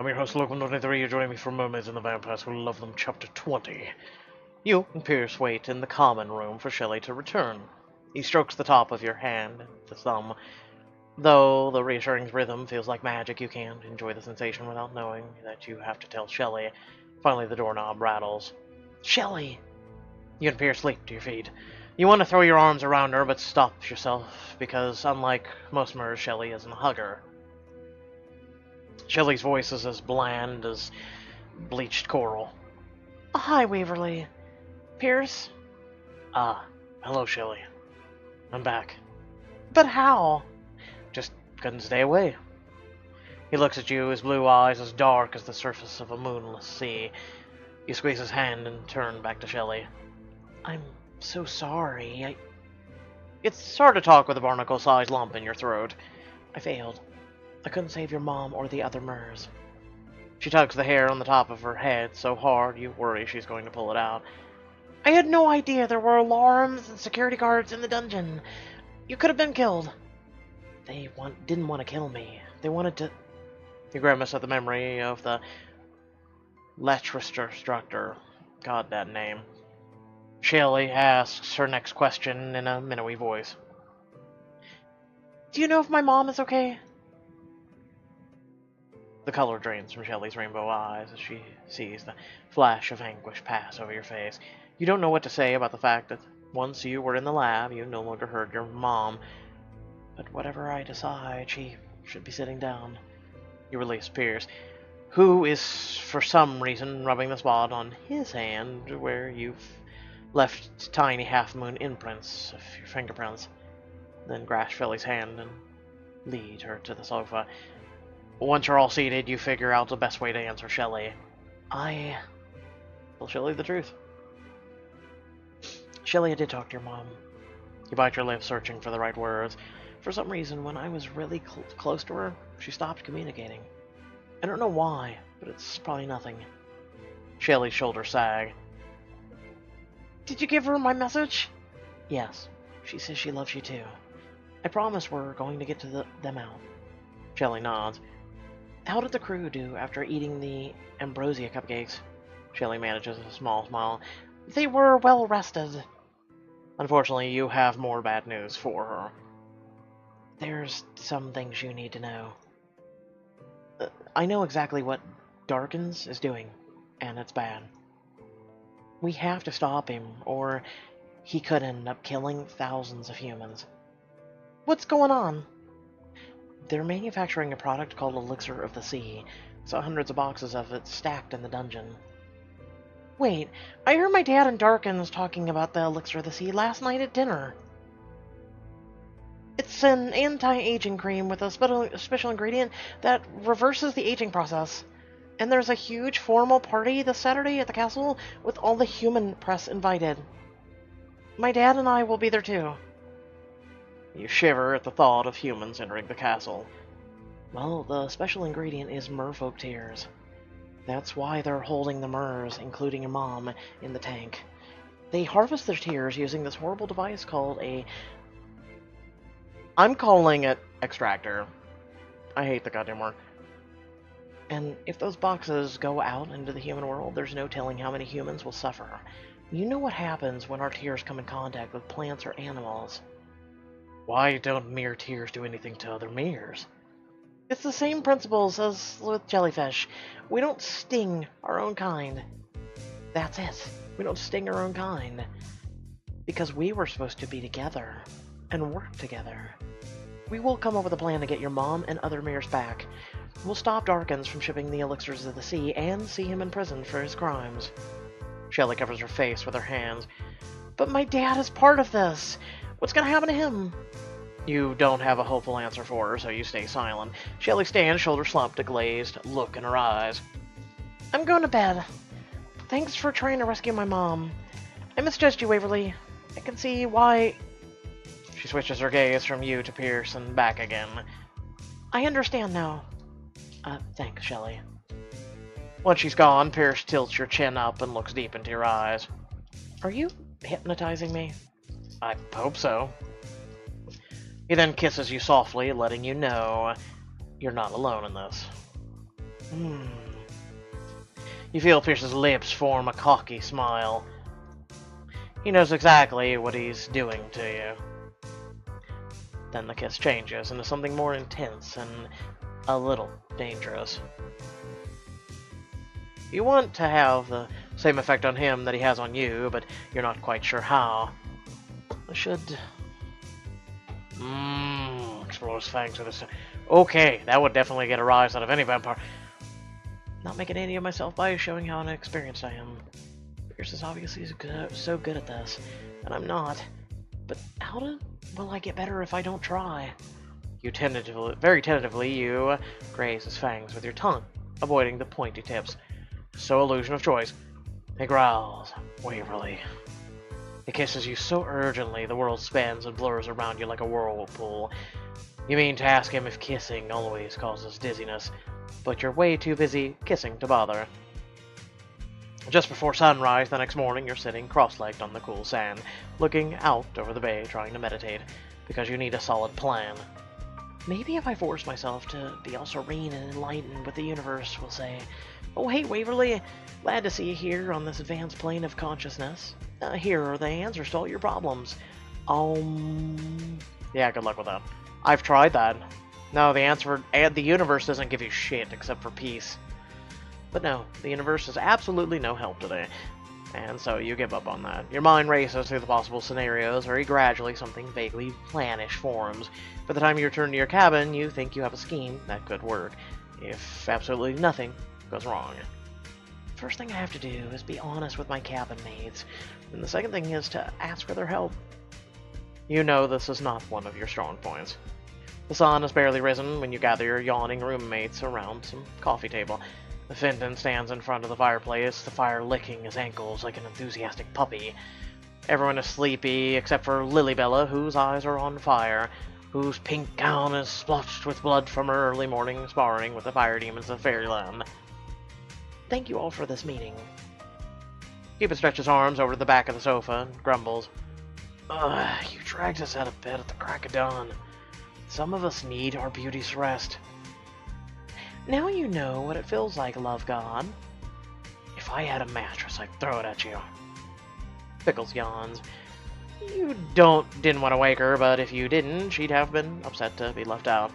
I'm your host, Local23. You're joining me for Mermaids and the Vampires Who Love Them, Chapter 20. You and Pierce wait in the common room for Shelley to return. He strokes the top of your hand, the thumb. Though the reassuring rhythm feels like magic, you can't enjoy the sensation without knowing that you have to tell Shelley. Finally, the doorknob rattles. Shelley! You and Pierce leap to your feet. You want to throw your arms around her, but stop yourself, because unlike most Murs, Shelley isn't a hugger. Shelley's voice is as bland as bleached coral. Hi, Waverly. Pierce? Ah, hello, Shelley. I'm back. But how? Just couldn't stay away. He looks at you, his blue eyes as dark as the surface of a moonless sea. You squeeze his hand and turn back to Shelley. I'm so sorry. It's hard to talk with a barnacle-sized lump in your throat. I failed. I couldn't save your mom or the other Murs. She tugs the hair on the top of her head so hard you worry she's going to pull it out. I had no idea there were alarms and security guards in the dungeon. You could have been killed. They didn't want to kill me. They wanted to... You grimace at the memory of the Letristructor. God, that name. Shelley asks her next question in a minnowy voice. Do you know if my mom is okay? The color drains from Shelley's rainbow eyes as she sees the flash of anguish pass over your face. You don't know what to say about the fact that once you were in the lab, you no longer heard your mom. But whatever I decide, she should be sitting down. You release Pierce, who is for some reason rubbing the spot on his hand where you've left tiny half-moon imprints of your fingerprints. Then grasp Shelley's hand and lead her to the sofa. Once you're all seated, you figure out the best way to answer Shelley. I tell Shelley the truth. Shelley, I did talk to your mom. You bite your lip, searching for the right words. For some reason, when I was really close to her, she stopped communicating. I don't know why, but it's probably nothing. Shelley's shoulders sag. Did you give her my message? Yes. She says she loves you too. I promise we're going to get to them out. Shelley nods. How did the crew do after eating the ambrosia cupcakes? Shelley manages a small smile. They were well rested. Unfortunately, you have more bad news for her. There's some things you need to know. I know exactly what Darkin's is doing, and it's bad. We have to stop him, or he could end up killing thousands of humans. What's going on? They're manufacturing a product called Elixir of the Sea. Saw hundreds of boxes of it stacked in the dungeon. Wait, I heard my dad and Darkin was talking about the Elixir of the Sea last night at dinner. It's an anti-aging cream with a special ingredient that reverses the aging process. And there's a huge formal party this Saturday at the castle with all the human press invited. My dad and I will be there too. You shiver at the thought of humans entering the castle. Well, the special ingredient is merfolk tears. That's why they're holding the Murs, including your mom, in the tank. They harvest their tears using this horrible device called a... I'm calling it extractor. I hate the goddamn word. And if those boxes go out into the human world, there's no telling how many humans will suffer. You know what happens when our tears come in contact with plants or animals. Why don't mere tears do anything to other meres? It's the same principles as with jellyfish. We don't sting our own kind. That's it. We don't sting our own kind. Because we were supposed to be together and work together. We will come up with a plan to get your mom and other Meres back. We'll stop Darkins from shipping the elixirs of the sea and see him in prison for his crimes. Shelley covers her face with her hands. But my dad is part of this. What's gonna happen to him? You don't have a hopeful answer for her, so you stay silent. Shelley stands, shoulder slumped, a glazed look in her eyes. I'm going to bed. Thanks for trying to rescue my mom. I misjudged you, Waverly. I can see why... She switches her gaze from you to Pierce and back again. I understand now. Thanks, Shelley. Once she's gone, Pierce tilts your chin up and looks deep into your eyes. Are you hypnotizing me? I hope so. He then kisses you softly, letting you know you're not alone in this. Hmm. You feel Pierce's lips form a cocky smile. He knows exactly what he's doing to you. Then the kiss changes into something more intense and a little dangerous. You want to have the same effect on him that he has on you, but you're not quite sure how. I should... explore his fangs with this. Okay, that would definitely get a rise out of any vampire. Not making any of myself by showing how inexperienced I am. Pierce is obviously so good at this, and I'm not. But will I get better if I don't try? Very tentatively, you graze his fangs with your tongue, avoiding the pointy tips. So illusion of choice. He growls, waverly. He kisses you so urgently the world spins and blurs around you like a whirlpool. You mean to ask him if kissing always causes dizziness, but you're way too busy kissing to bother. Just before sunrise the next morning, you're sitting cross-legged on the cool sand, looking out over the bay, trying to meditate, because you need a solid plan. Maybe if I force myself to be all serene and enlightened with the universe will say, "Oh, hey, Waverly, glad to see you here on this advanced plane of consciousness. Here are the answers to all your problems." Yeah, good luck with that. I've tried that. No, the universe doesn't give you shit except for peace. But no, the universe is absolutely no help today. And so you give up on that. Your mind races through the possible scenarios. Very gradually, something vaguely planish forms. By the time you return to your cabin, you think you have a scheme that could work, if absolutely nothing goes wrong. First thing I have to do is be honest with my cabin mates, and the second thing is to ask for their help. You know this is not one of your strong points. The sun has barely risen when you gather your yawning roommates around some coffee table. Fenton stands in front of the fireplace, the fire licking his ankles like an enthusiastic puppy. Everyone is sleepy except for Lilybella, whose eyes are on fire, whose pink gown is splotched with blood from her early morning sparring with the fire demons of Fairyland. Thank you all for this meeting. Cupid stretches arms over the back of the sofa and grumbles. You dragged us out of bed at the crack of dawn. Some of us need our beauty's rest. Now you know what it feels like, love god. If I had a mattress, I'd throw it at you. Pickles yawns. You didn't want to wake her, but if you didn't, she'd have been upset to be left out.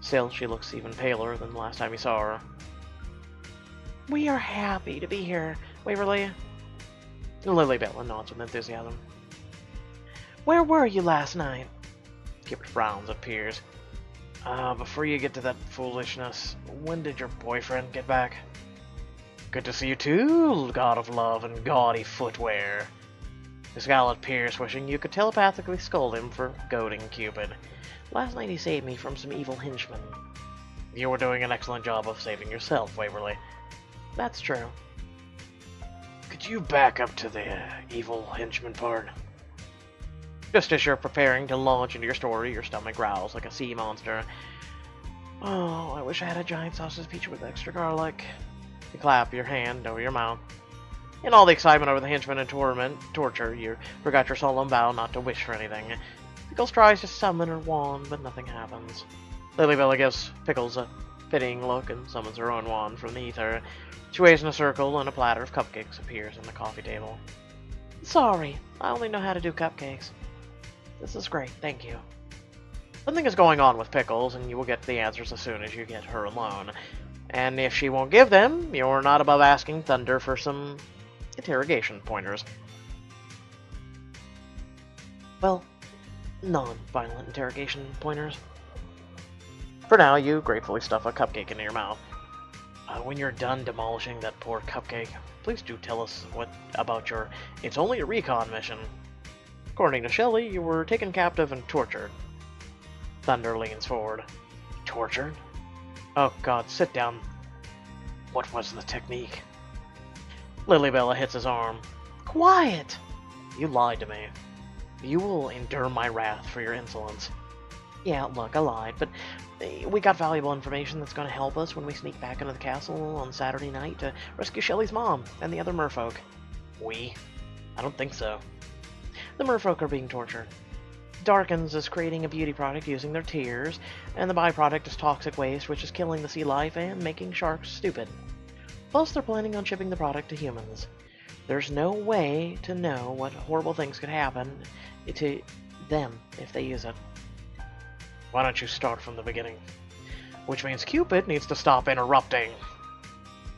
Still, she looks even paler than the last time you saw her. We are happy to be here, Waverly. Lilybella nods with enthusiasm. Where were you last night? Cupid frowns and peers. Before you get to that foolishness, when did your boyfriend get back? Good to see you too, god of love and gaudy footwear. The scowl at Pierce, wishing you could telepathically scold him for goading Cupid. Last night he saved me from some evil henchmen. You were doing an excellent job of saving yourself, Waverly. That's true. Could you back up to the evil henchman part? Just as you're preparing to launch into your story, your stomach growls like a sea monster. Oh, I wish I had a giant sausage pizza with extra garlic. You clap your hand over your mouth. In all the excitement over the henchman and torture, you forgot your solemn vow not to wish for anything. Pickles tries to summon her wand, but nothing happens. Lilybella gives Pickles a pitying look and summons her own wand from the ether. She waves in a circle, and a platter of cupcakes appears on the coffee table. Sorry, I only know how to do cupcakes. This is great, thank you. Something is going on with Pickles, and you will get the answers as soon as you get her alone. And if she won't give them, you're not above asking Thunder for some interrogation pointers. Well, non-violent interrogation pointers. For now, you gratefully stuff a cupcake into your mouth. When you're done demolishing that poor cupcake, please do tell us about your "it's only a recon" mission. According to Shelley, you were taken captive and tortured. Thunder leans forward. Tortured? Oh god, sit down. What was the technique? Lilybella hits his arm. Quiet! You lied to me. You will endure my wrath for your insolence. Yeah, look, I lied, but we got valuable information that's going to help us when we sneak back into the castle on Saturday night to rescue Shelley's mom and the other merfolk. We? I don't think so. The merfolk are being tortured. Darkin's is creating a beauty product using their tears, and the byproduct is toxic waste, which is killing the sea life and making sharks stupid. Plus, they're planning on shipping the product to humans. There's no way to know what horrible things could happen to them if they use it. Why don't you start from the beginning? Which means Cupid needs to stop interrupting.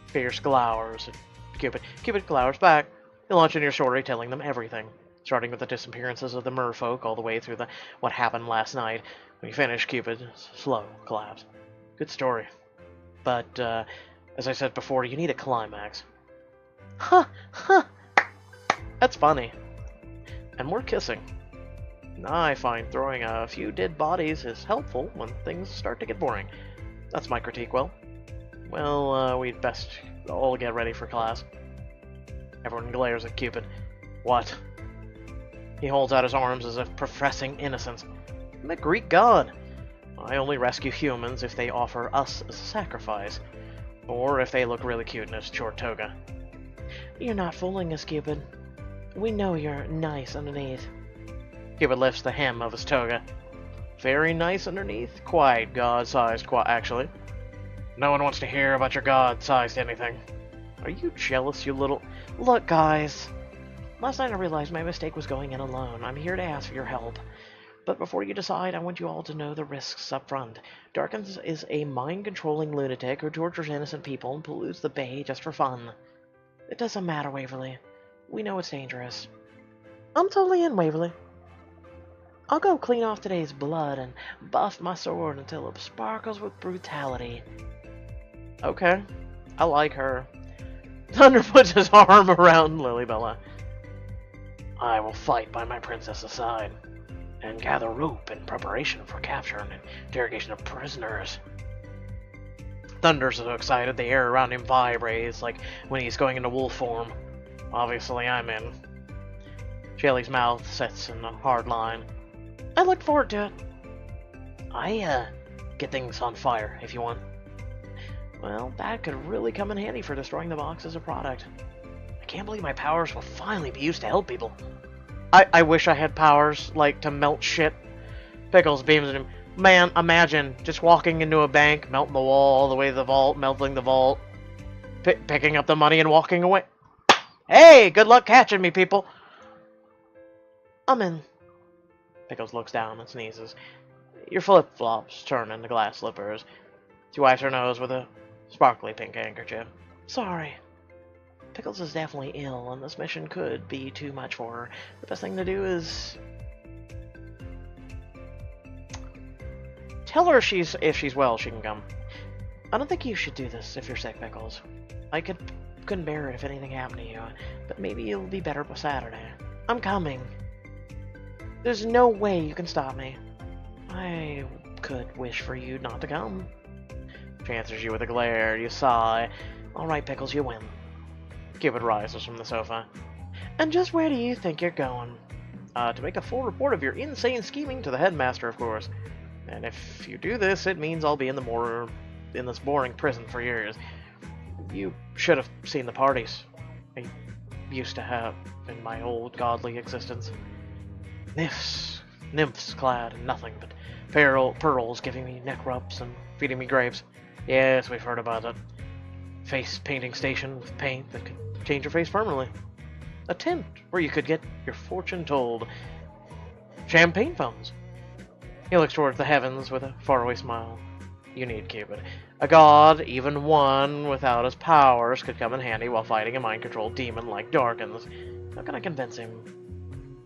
Fierce glowers at Cupid. Cupid glowers back. You launch into your story telling them everything, starting with the disappearances of the merfolk all the way through the what happened last night. When you finish, Cupid slow collapse. Good story. But, as I said before, you need a climax. Huh, huh. That's funny. And more kissing. I find throwing a few dead bodies is helpful when things start to get boring. That's my critique, Well, we'd best all get ready for class. Everyone glares at Cupid. What? He holds out his arms as if professing innocence. I'm a Greek god. I only rescue humans if they offer us as a sacrifice. Or if they look really cute in a short toga. You're not fooling us, Cupid. We know you're nice underneath. Cupid lifts the hem of his toga. Very nice underneath? Quite god-sized, actually. No one wants to hear about your god-sized anything. Are you jealous, you little... Look, guys. Last night I realized my mistake was going in alone. I'm here to ask for your help. But before you decide, I want you all to know the risks up front. Darkin is a mind-controlling lunatic who tortures innocent people and pollutes the bay just for fun. It doesn't matter, Waverly. We know it's dangerous. I'm totally in, Waverly. I'll go clean off today's blood and buff my sword until it sparkles with brutality. Okay. I like her. Thunder puts his arm around Lilybella. I will fight by my princess's side and gather rope in preparation for capture and interrogation of prisoners. Thunder's so excited the air around him vibrates like when he's going into wolf form. Obviously, I'm in. Shelly's mouth sets in a hard line. I look forward to it. I, get things on fire, if you want. Well, that could really come in handy for destroying the box as a product. I can't believe my powers will finally be used to help people. I wish I had powers, like, to melt shit. Pickles beams at him. Man, imagine just walking into a bank, melting the wall all the way to the vault, melting the vault, picking up the money and walking away. Hey, good luck catching me, people. I'm in. Pickles looks down and sneezes. Your flip-flops turn into glass slippers. She wipes her nose with a sparkly pink handkerchief. Sorry. Pickles is definitely ill, and this mission could be too much for her. The best thing to do is... tell her if she's well, she can come. I don't think you should do this if you're sick, Pickles. I couldn't bear it if anything happened to you, but maybe you'll be better by Saturday. I'm coming. There's no way you can stop me. I could wish for you not to come. She answers you with a glare. You sigh. Alright, Pickles, you win. Cupid rises from the sofa. And just where do you think you're going? To make a full report of your insane scheming to the headmaster, of course. And if you do this, it means I'll be in this boring prison for years. You should have seen the parties I used to have in my old godly existence. Nymphs clad in nothing but pearls, giving me neck rubs and feeding me grapes. Yes, we've heard about it. Face painting station with paint that could change your face permanently. A tent where you could get your fortune told. Champagne fountains. He looks towards the heavens with a faraway smile. You need Cupid. A god, even one without his powers, could come in handy while fighting a mind-controlled demon like Darkin's. How can I convince him?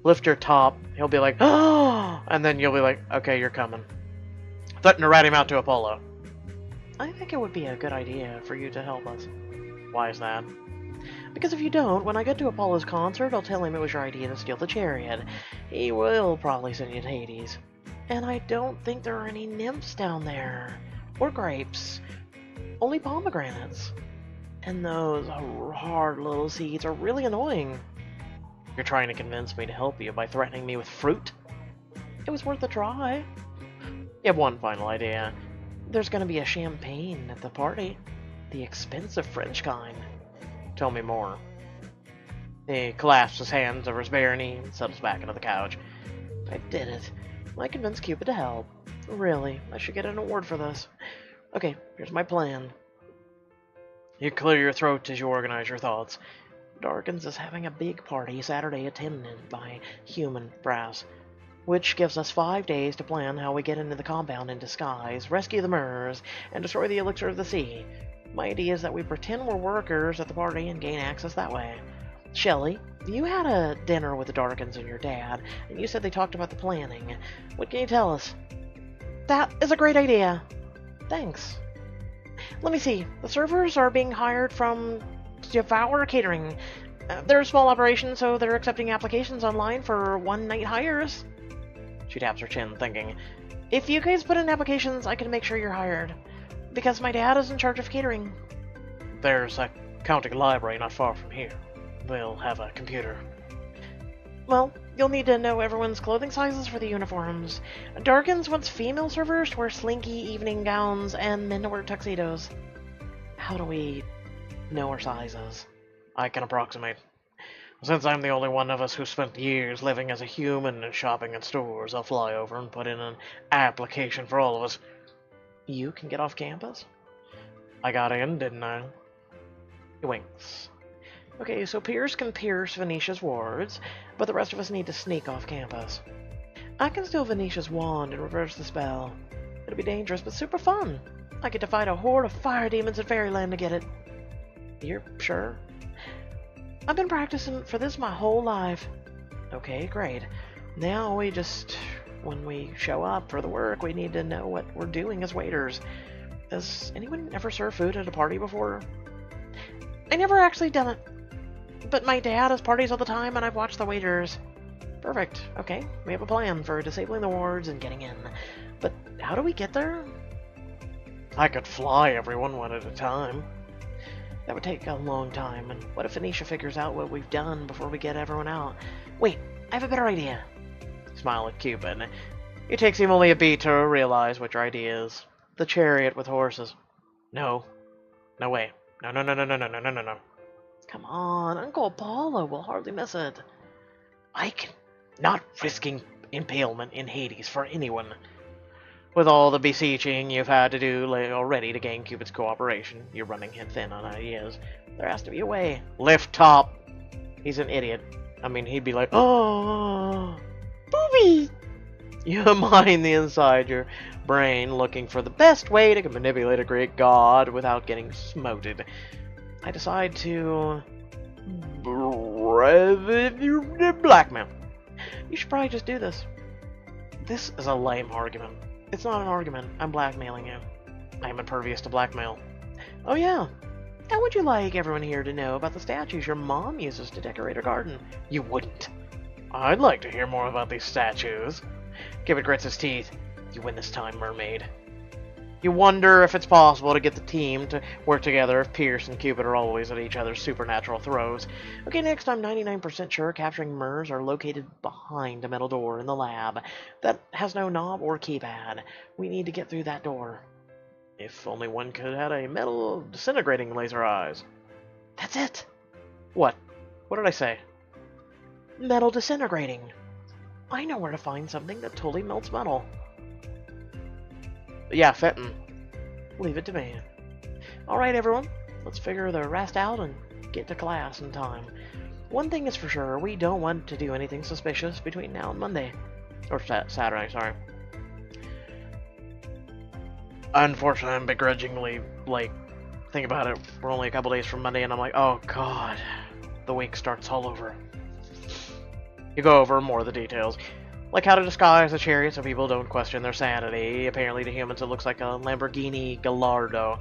Lift your top. He'll be like, oh, and then you'll be like, okay, you're coming. Threaten to rat him out to Apollo. I think it would be a good idea for you to help us. Why is that? Because if you don't, when I get to Apollo's concert, I'll tell him it was your idea to steal the chariot. He will probably send you to Hades. And I don't think there are any nymphs down there. Or grapes. Only pomegranates. And those hard little seeds are really annoying. You're trying to convince me to help you by threatening me with fruit? It was worth a try. You have one final idea. There's gonna be a champagne at the party. The expensive French kind. Tell me more. He clasps his hands over his bare knee and settles back into the couch. I did it. I convinced Cupid to help. Really, I should get an award for this. Okay, here's my plan. You clear your throat as you organize your thoughts. Darkins is having a big party Saturday attended by human brass, which gives us 5 days to plan how we get into the compound in disguise, rescue the Mers, and destroy the elixir of the sea. My idea is that we pretend we're workers at the party and gain access that way. Shelley, you had a dinner with the Darkins and your dad, and you said they talked about the planning. What can you tell us? That is a great idea. Thanks. Let me see. The servers are being hired from Devour Catering. They're a small operation, so they're accepting applications online for one-night hires. She taps her chin, thinking, if you guys put in applications, I can make sure you're hired. Because my dad is in charge of catering. There's a county library not far from here. They'll have a computer. Well, you'll need to know everyone's clothing sizes for the uniforms. Darkins wants female servers to wear slinky evening gowns and men to wear tuxedos. How do we know our sizes? I can approximate. Since I'm the only one of us who spent years living as a human and shopping in stores, I'll fly over and put in an application for all of us. You can get off campus? I got in, didn't I? He winks. Okay, so Pierce can pierce Venetia's wards, but the rest of us need to sneak off campus. I can steal Venetia's wand and reverse the spell. It'll be dangerous, but super fun. I get to fight a horde of fire demons in Fairyland to get it. You're sure? I've been practicing for this my whole life. Okay, great. Now when we show up for the work, we need to know what we're doing as waiters. Has anyone ever served food at a party before? I never actually done it. But my dad has parties all the time, and I've watched the waiters. Perfect. Okay, we have a plan for disabling the wards and getting in. But how do we get there? I could fly everyone one at a time. That would take a long time, and what if Venetia figures out what we've done before we get everyone out? Wait, I have a better idea. Smile at Cupid. It takes him only a beat to realize what your idea is. The chariot with horses. No. No way. No, no, no, no, no, no, no, no, no, no. Come on, Uncle Apollo will hardly miss it. I can not risking impalement in Hades for anyone. With all the beseeching you've had to do already to gain Cupid's cooperation, you're running him thin on ideas. There has to be a way. Lift top. He's an idiot. I mean, he'd be like, oh, booby. You mine the inside your brain looking for the best way to manipulate a great god without getting smoted. I decide to blackmail. You should probably just do this. This is a lame argument. It's not an argument. I'm blackmailing you. I am impervious to blackmail. Oh yeah. How would you like everyone here to know about the statues your mom uses to decorate her garden? You wouldn't. I'd like to hear more about these statues. Cupid grits his teeth. You win this time, mermaid. You wonder if it's possible to get the team to work together if Pierce and Cupid are always at each other's supernatural throws. Okay, next, I'm 99% sure capturing Mers are located behind a metal door in the lab that has no knob or keypad. We need to get through that door. If only one could have a metal disintegrating laser eyes. That's it! What? What did I say? Metal disintegrating. I know where to find something that totally melts metal. Yeah, Fenton. Leave it to me. Alright, everyone. Let's figure the rest out and get to class in time. One thing is for sure, we don't want to do anything suspicious between now and Monday. Or Saturday, sorry. Unfortunately, I'm begrudgingly, think about it, we're only a couple days from Monday, and I'm like, oh god. The week starts all over. You go over more of the details. Like how to disguise a chariot so people don't question their sanity. Apparently to humans it looks like a Lamborghini Gallardo.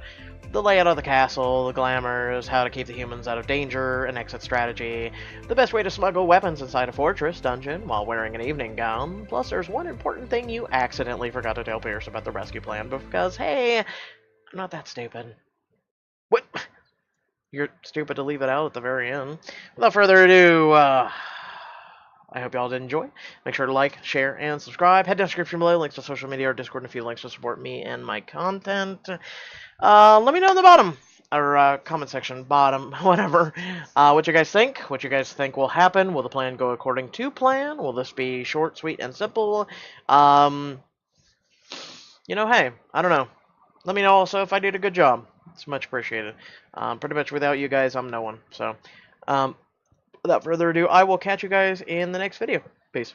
The layout of the castle, the glamours, how to keep the humans out of danger, an exit strategy, the best way to smuggle weapons inside a fortress dungeon while wearing an evening gown. Plus there's one important thing you accidentally forgot to tell Pierce about the rescue plan because, hey, I'm not that stupid. What? You're stupid to leave it out at the very end. Without further ado, I hope y'all did enjoy. Make sure to like, share, and subscribe. Head down to the description below, links to social media or Discord, and a few links to support me and my content. Let me know in the bottom. or comment section, bottom, whatever, what you guys think. What you guys think will happen. Will the plan go according to plan? Will this be short, sweet, and simple? Hey, I don't know. Let me know also if I did a good job. It's much appreciated. Pretty much without you guys, I'm no one. So, without further ado, I will catch you guys in the next video. Peace.